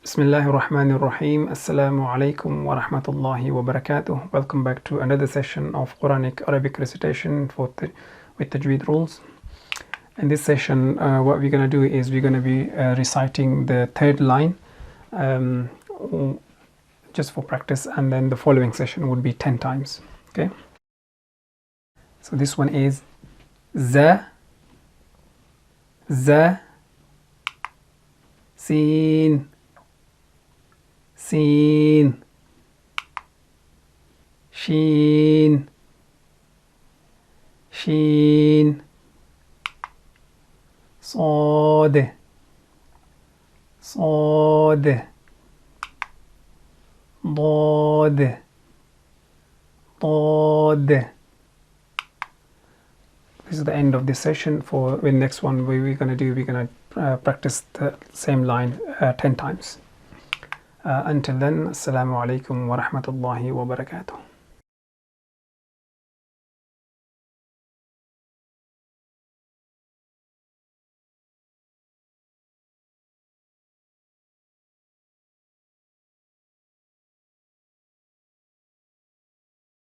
Bismillahir Rahmanir Rahim. Assalamu alaikum wa rahmatullahi wa barakatuh. Welcome back to another session of Qur'anic Arabic recitation with Tajweed rules. In this session, what we're going to do is we're going to be reciting the third line just for practice, and then the following session would be 10 times. Okay. So this one is za, sin, seen, sheen, sheen, صاد, صاد, ضاد, ضاد. This is the end of this session. For the next one, we're going to practice the same line 10 times. Until then, Assalamu alaikum wa rahmatullahi wa barakatuh.